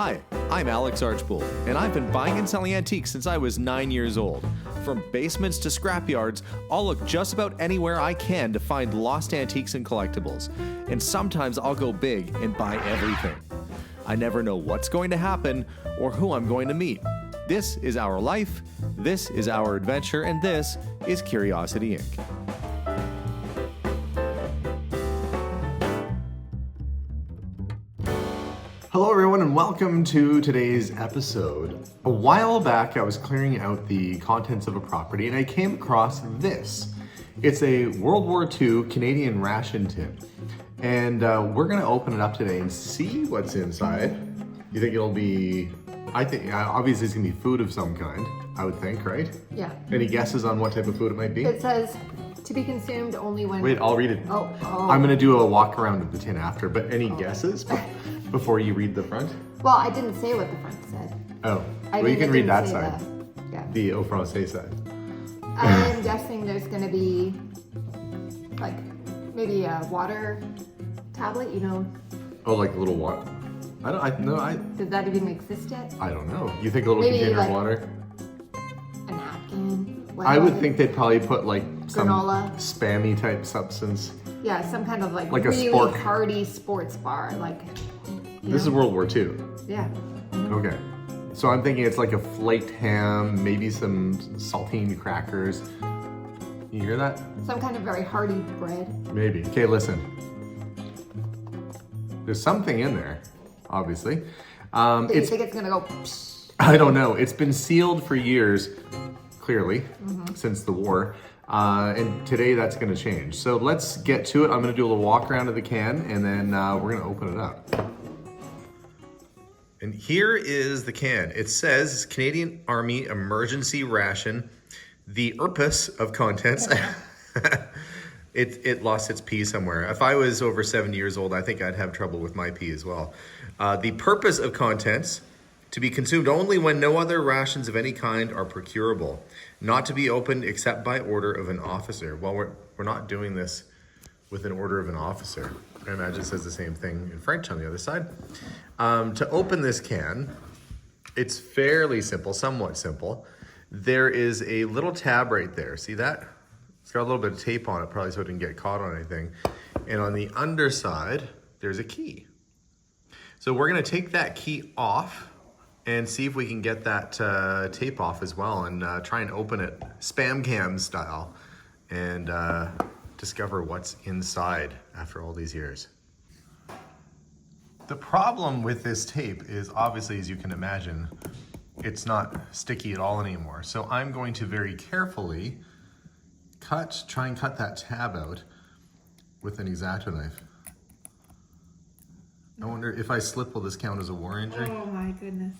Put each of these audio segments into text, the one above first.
Hi, I'm Alex Archbold, and I've been buying and selling antiques since I was 9 years old. From basements to scrapyards, I'll look just about anywhere I can to find lost antiques and collectibles. And sometimes I'll go big and buy everything. I never know what's going to happen or who I'm going to meet. This is our life, this is our adventure, and this is Curiosity Inc. Hello everyone and welcome to today's episode. A while back I was clearing out the contents of a property and I came across this. It's a World War II Canadian ration tin. And we're gonna open it up today and see what's inside. You think it'll be, I think obviously it's gonna be food of some kind, I would think, right? Yeah. Any guesses on what type of food it might be? It says to be consumed only when... Wait, I'll read it. Oh. I'm gonna do a walk around of the tin after, but any guesses before you read the front? Well, I didn't say what the front said. Oh, well you can read that side. Yeah. The au français side. I'm guessing there's gonna be like maybe a water tablet, you know. Oh, like a little water. Does that even exist yet? I don't know. You think a little Maybe container like of water? A napkin? I would think they'd probably put like some granola, spammy type substance. Yeah, some kind of like a really spork. hearty sports bar, like. This is World War II. Yeah. Okay. So I'm thinking it's like a flaked ham, maybe some saltine crackers. You hear that? Some kind of very hearty bread. Maybe. Okay, listen. There's something in there, obviously. Do you think it's gonna go? Psh? I don't know. It's been sealed for years, clearly, since the war. And today that's gonna change. So let's get to it. I'm gonna do a little walk around of the can and then we're gonna open it up. And here is the can. It says Canadian Army Emergency Ration. The purpose of contents. It lost its P somewhere. If I was over 7 years old, I think I'd have trouble with my P as well. The purpose of contents, to be consumed only when no other rations of any kind are procurable. Not to be opened except by order of an officer. Well, we're not doing this with an order of an officer. I imagine it says the same thing in French on the other side. To open this can, it's fairly simple, somewhat simple. There is a little tab right there. See that? It's got a little bit of tape on it, probably so it didn't get caught on anything. And on the underside, there's a key. So we're gonna take that key off and see if we can get that tape off as well and try and open it spam cam style and discover what's inside after all these years. The problem with this tape is obviously, as you can imagine, it's not sticky at all anymore. So I'm going to very carefully try and cut that tab out with an X-Acto knife. I wonder if I slip, will this count as a war injury? Oh my goodness.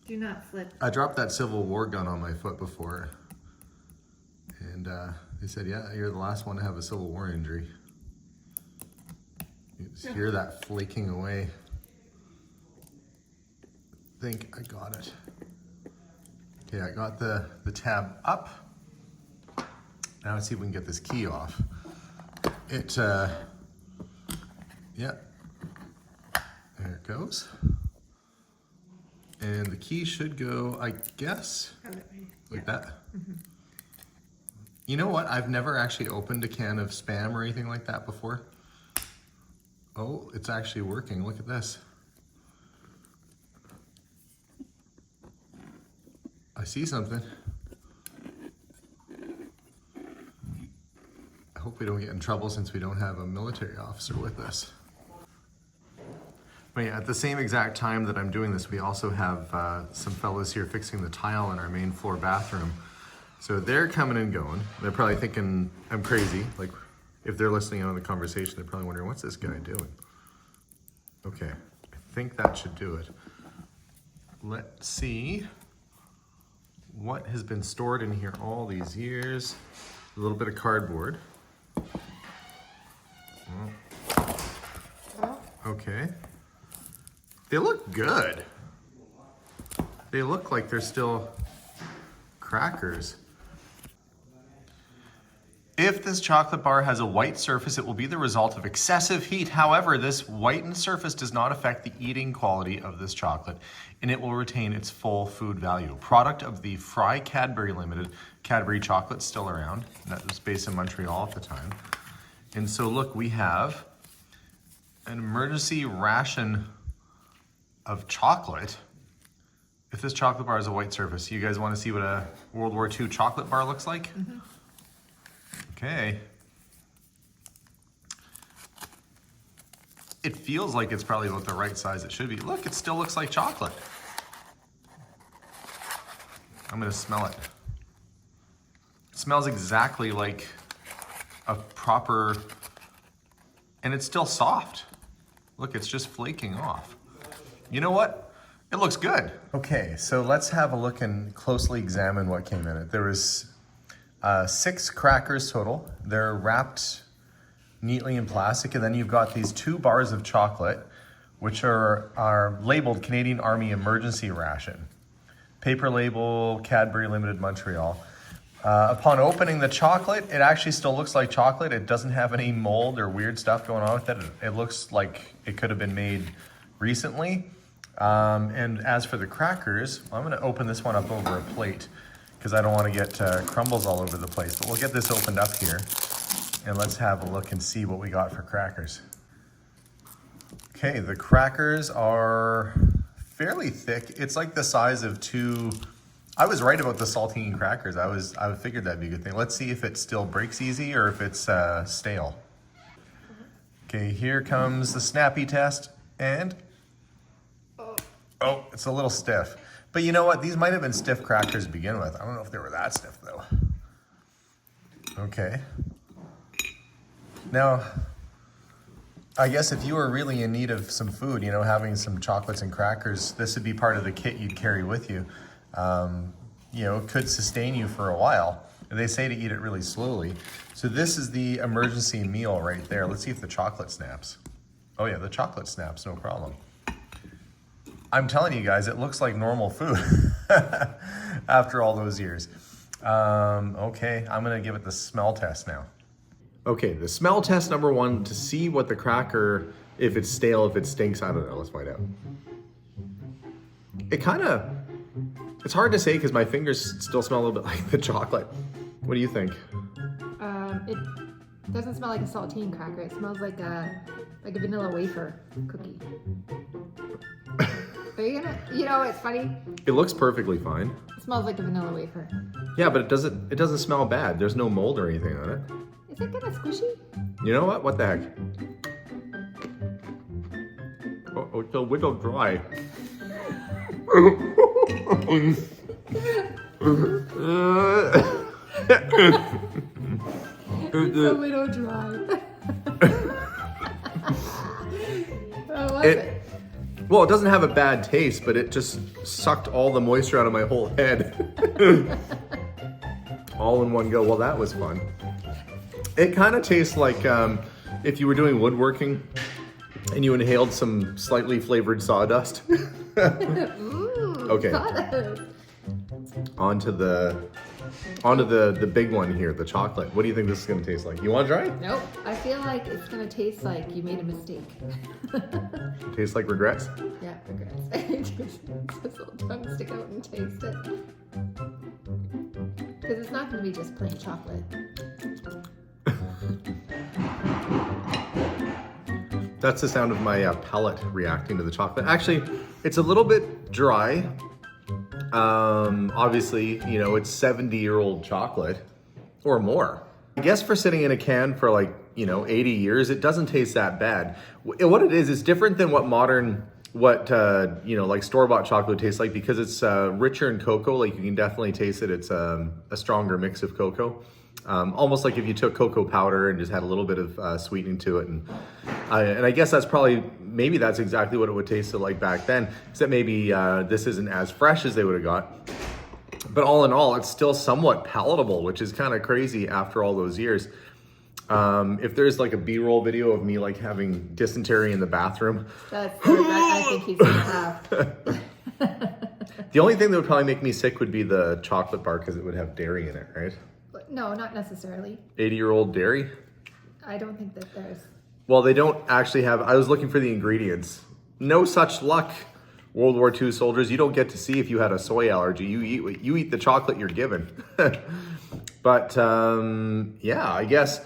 Do not slip. I dropped that Civil War gun on my foot before. And they said, yeah, you're the last one to have a Civil War injury. You just hear that flaking away. I think I got it. Okay, I got the tab up. Now let's see if we can get this key off. Yeah, there it goes. And the key should go, I guess, like that. Mm-hmm. You know what? I've never actually opened a can of Spam or anything like that before. Oh, it's actually working. Look at this. I see something. I hope we don't get in trouble since we don't have a military officer with us. But yeah, at the same exact time that I'm doing this, we also have some fellows here fixing the tile in our main floor bathroom. So they're coming and going. They're probably thinking I'm crazy. Like, if they're listening in on the conversation, they're probably wondering, what's this guy doing? Okay, I think that should do it. Let's see what has been stored in here all these years. A little bit of cardboard. Okay. They look good. They look like they're still crackers. If this chocolate bar has a white surface, it will be the result of excessive heat. However, this whitened surface does not affect the eating quality of this chocolate, and it will retain its full food value. Product of the Fry Cadbury Limited. Cadbury chocolate's still around. That was based in Montreal at the time. And so look, we have an emergency ration of chocolate. If this chocolate bar has a white surface, you guys want to see what a World War II chocolate bar looks like? Mm-hmm. Okay. It feels like it's probably about the right size it should be. Look, it still looks like chocolate. I'm gonna smell it. It smells exactly like a proper, and it's still soft. Look, it's just flaking off. You know what? It looks good. Okay, so let's have a look and closely examine what came in it. There was 6 crackers total. They're wrapped neatly in plastic, and then you've got these 2 bars of chocolate, which are labeled Canadian Army Emergency Ration. Paper label, Cadbury Limited, Montreal. Upon opening the chocolate, it actually still looks like chocolate. It doesn't have any mold or weird stuff going on with it. It looks like it could have been made recently. And as for the crackers, I'm gonna open this one up over a plate because I don't want to get crumbles all over the place. But we'll get this opened up here and let's have a look and see what we got for crackers. Okay, the crackers are fairly thick. It's like the size of 2. I was right about the saltine crackers. I figured that'd be a good thing. Let's see if it still breaks easy or if it's stale. Okay, here comes the snappy test, and oh, it's a little stiff. But you know what? These might have been stiff crackers to begin with. I don't know if they were that stiff though. Okay. Now, I guess if you were really in need of some food, you know, having some chocolates and crackers, this would be part of the kit you'd carry with you. You know, it could sustain you for a while. They say to eat it really slowly. So this is the emergency meal right there. Let's see if the chocolate snaps. Oh yeah, the chocolate snaps, no problem. I'm telling you guys, it looks like normal food after all those years. Okay, I'm gonna give it the smell test now. Okay, the smell test number 1 to see what the cracker, if it's stale, if it stinks, I don't know, let's find out. It's hard to say because my fingers still smell a little bit like the chocolate. What do you think? It doesn't smell like a saltine cracker. It smells like a vanilla wafer cookie. Are you gonna? You know, it's funny. It looks perfectly fine. It smells like a vanilla wafer. Yeah, but it doesn't smell bad. There's no mold or anything on it. Is it kind of squishy? You know what? What the heck? Oh, it's a little dry. It's a little dry. Oh, what's it? Well, it doesn't have a bad taste, but it just sucked all the moisture out of my whole head. All in one go. Well, that was fun. It kind of tastes like if you were doing woodworking and you inhaled some slightly flavored sawdust. Okay. Onto the big one here, the chocolate. What do you think this is gonna taste like? You want to try it? Nope. I feel like it's gonna taste like you made a mistake. Tastes like regrets? Yeah, regrets. Just little tongue stick out and taste it. Because it's not gonna be just plain chocolate. That's the sound of my palate reacting to the chocolate. Actually, it's a little bit dry. Obviously, you know, it's 70-year-old chocolate or more. I guess for sitting in a can for like, you know, 80 years, it doesn't taste that bad. What it is different than what you know, like store-bought chocolate tastes like because it's richer in cocoa. Like you can definitely taste it. It's a stronger mix of cocoa. Almost like if you took cocoa powder and just had a little bit of sweetening to it. And I guess maybe that's exactly what it would taste like back then, except maybe this isn't as fresh as they would have got. But all in all, it's still somewhat palatable, which is kind of crazy after all those years. If there's like a B-roll video of me like having dysentery in the bathroom. That's the regret I think he's gonna have. The only thing that would probably make me sick would be the chocolate bar because it would have dairy in it, right? No, not necessarily. 80-year-old dairy? I don't think that there's. Well, they don't actually have, I was looking for the ingredients. No such luck, World War II soldiers. You don't get to see if you had a soy allergy. You eat the chocolate you're given. But yeah, I guess,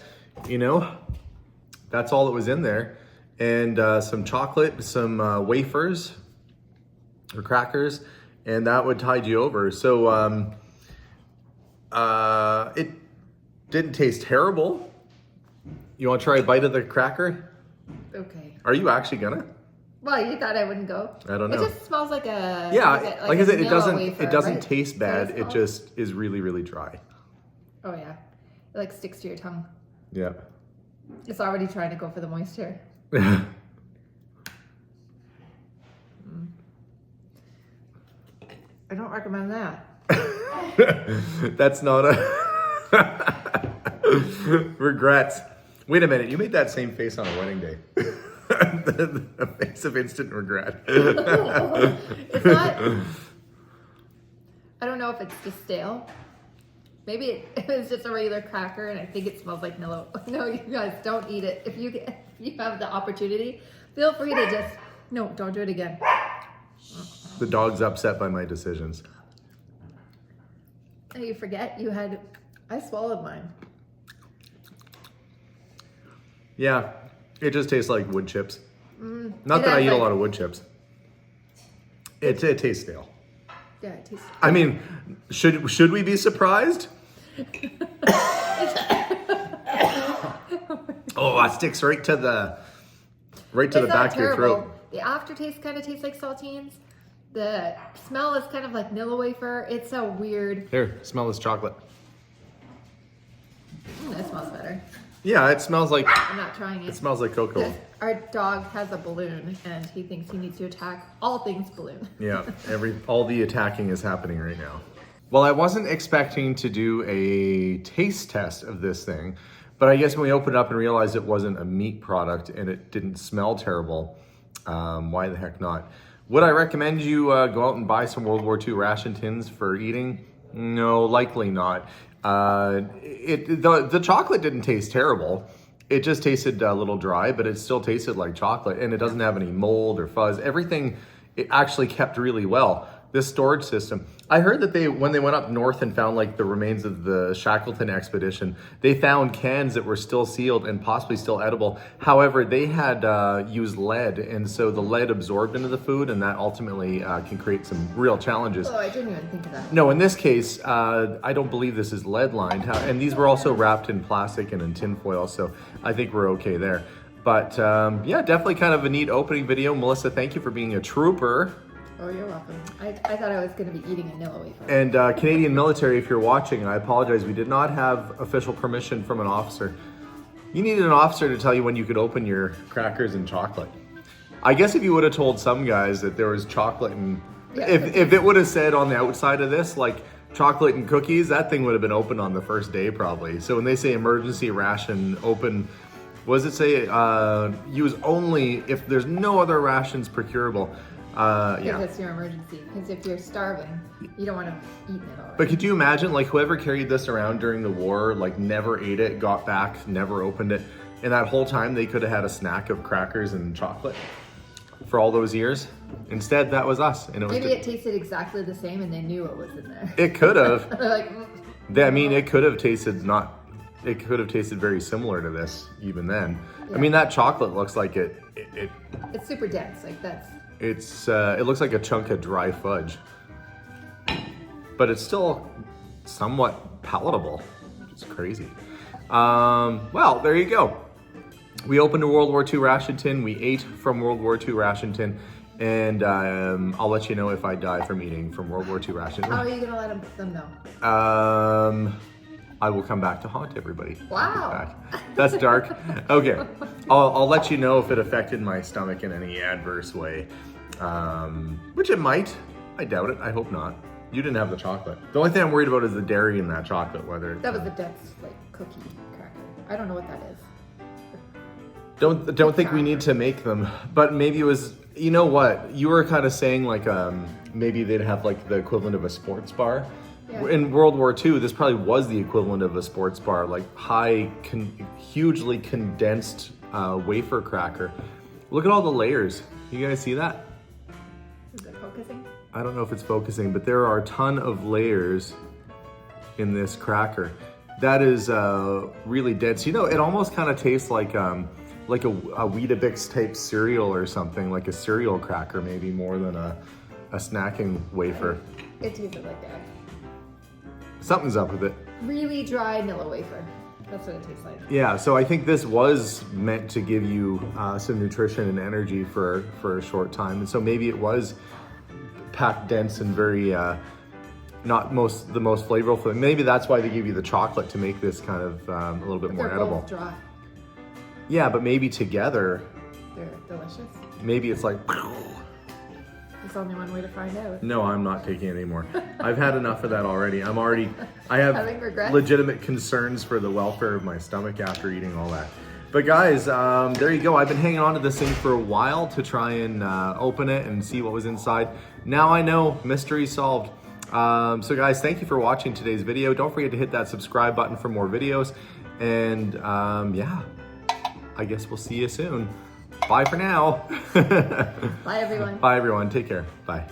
that's all that was in there. And some chocolate, some wafers or crackers, and that would tide you over. So it didn't taste terrible. You want to try a bite of the cracker? Okay. Are you actually gonna? Well, you thought I wouldn't go. I don't know. It just smells like a. Yeah, like I said, it doesn't. Wafer, It doesn't right? taste bad. It Smells? just is really, really dry. Oh yeah, it like sticks to your tongue. Yeah. It's already trying to go for the moisture. I don't recommend that. That's not a regrets. Wait a minute, you made that same face on a wedding day. The face of instant regret. It's not. I don't know if it's just stale. Maybe it was just a regular cracker, and I think it smells like Nilla. No, you guys don't eat it. If you have the opportunity, feel free to just don't do it again. The dog's upset by my decisions. And you forget I swallowed mine. Yeah, it just tastes like wood chips. Not It that I has, eat a like- lot of wood chips. It tastes stale. Yeah, it tastes. I mean, should we be surprised? Oh, it sticks right to the It's not back of your terrible. throat. The aftertaste kind of tastes like saltines. The smell is kind of like Nilla wafer. It's a weird. Here, smell this chocolate. That smells better. Yeah, it smells like I'm not trying it. cocoa. Yes, our dog has a balloon, and he thinks he needs to attack all things balloon. Yeah, all the attacking is happening right now. Well, I wasn't expecting to do a taste test of this thing, but I guess when we opened it up and realized it wasn't a meat product and it didn't smell terrible, why the heck not? Would I recommend you go out and buy some World War II ration tins for eating? No, likely not. The chocolate didn't taste terrible. It just tasted a little dry, but it still tasted like chocolate, and it doesn't have any mold or fuzz. Everything, it actually kept really well. This storage system, I heard that when they went up north and found like the remains of the Shackleton expedition, they found cans that were still sealed and possibly still edible. However, they had used lead, and so the lead absorbed into the food, and that ultimately can create some real challenges. Oh, I didn't even think of that. No, in this case, I don't believe this is lead lined, and these were also wrapped in plastic and in tin foil, so I think we're okay there. But yeah, definitely kind of a neat opening video. Melissa, thank you for being a trooper. Oh, you're welcome. I thought I was going to be eating a Nilla wafer. And Canadian military, if you're watching, I apologize. We did not have official permission from an officer. You needed an officer to tell you when you could open your crackers and chocolate. I guess if you would have told some guys that there was chocolate and... Yeah, if it would have said on the outside of this, like chocolate and cookies, that thing would have been open on the first day probably. So when they say emergency ration open, what does it say? Use only if there's no other rations procurable. Because Yeah. it's your emergency. Because if you're starving, you don't want to eat it all. But could you imagine, like, whoever carried this around during the war, like, never ate it, got back, never opened it, and that whole time they could have had a snack of crackers and chocolate for all those years? Instead, that was us, and it was. Maybe it tasted exactly the same, and they knew it was in there. It could have. They're like, I mean, it could have tasted It could have tasted very similar to this even then. Yeah. I mean, that chocolate looks like it it's super dense. Like that's. it looks like a chunk of dry fudge, but it's still somewhat palatable. It's crazy. Well, there you go. We opened a World War II ration tin. We ate from World War II ration tin, and I'll let you know if I die from eating from World War II ration. How are you gonna let them know? I will come back to haunt everybody. Wow. Back. That's dark. Okay. I'll let you know if it affected my stomach in any adverse way. Which it might. I doubt it. I hope not. You didn't have the chocolate. The only thing I'm worried about is the dairy in that chocolate, whether That was a dense like cookie cracker. I don't know what that is. Don't think we need to make them, but maybe it was, you know what? You were kind of saying like maybe they'd have like the equivalent of a sports bar. Yeah. In World War II, this probably was the equivalent of a sports bar, like hugely condensed wafer cracker. Look at all the layers. You guys see that? Is it focusing? I don't know if it's focusing, but there are a ton of layers in this cracker. That is really dense. You know, it almost kind of tastes like a Weetabix type cereal or something, like a cereal cracker maybe more than a snacking wafer. It tastes like that. Something's up with it. Really dry Nilla wafer. That's what it tastes like. Yeah, so I think this was meant to give you some nutrition and energy for a short time. And so maybe it was packed dense and very, not the most flavorful. Maybe that's why they give you the chocolate to make this kind of a little bit more They're edible. both dry. Yeah, but maybe together, They're delicious. maybe it's like, There's only one way to find out. no, I'm not taking it anymore. I've had enough of that already. I have Having regrets? legitimate concerns for the welfare of my stomach after eating all that. But guys, there you go. I've been hanging on to this thing for a while to try and open it and see what was inside. Now I know, mystery solved. So guys, thank you for watching today's video. Don't forget to hit that subscribe button for more videos. And yeah, I guess we'll see you soon. Bye for now. Bye, everyone. Bye everyone. Take care. Bye.